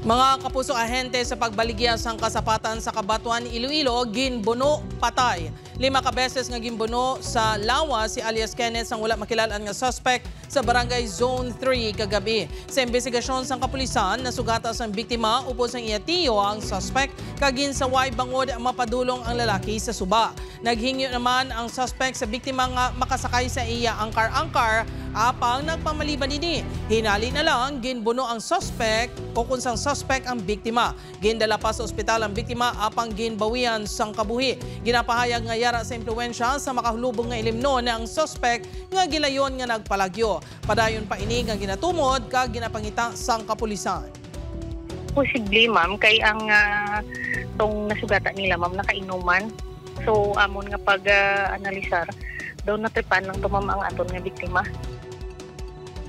Mga kapusong ahente sa pagbaligya sang kasapatan sa Kabatuan, Iloilo, ginbuno patay. 5 ka beses nga ginbuno sa lawas si alias Kenneth ang wala makilalan nga suspect sa Barangay Zone 3 kagabi. Sa investigasyon sang kapulisan, nasugatas ang biktima upos ang iya tiyo ang suspect kagin sa way bangod mapadulong ang lalaki sa suba. Naghingyo naman ang suspect sa biktima nga makasakay sa iya angkar-angkar apang nagpamaliban nini. Hinali na lang ginbuno ang suspect o kung sang suspect ang biktima. Gindala pa sa ospital ang biktima apang ginbawian sang kabuhi. Ginapahayag nga yara sa impluwensya sa makahulubong nga ilimno na ang suspect nga gilayon nga nagpalagyo. Padayon pa ini nga ginatumod kag ginapangita sang kapulisan. Posible ma'am kay ang tong nasugata nila ma'am nakainuman. So amon nga pag analisar daw natripan lang tumama ang aton nga biktima.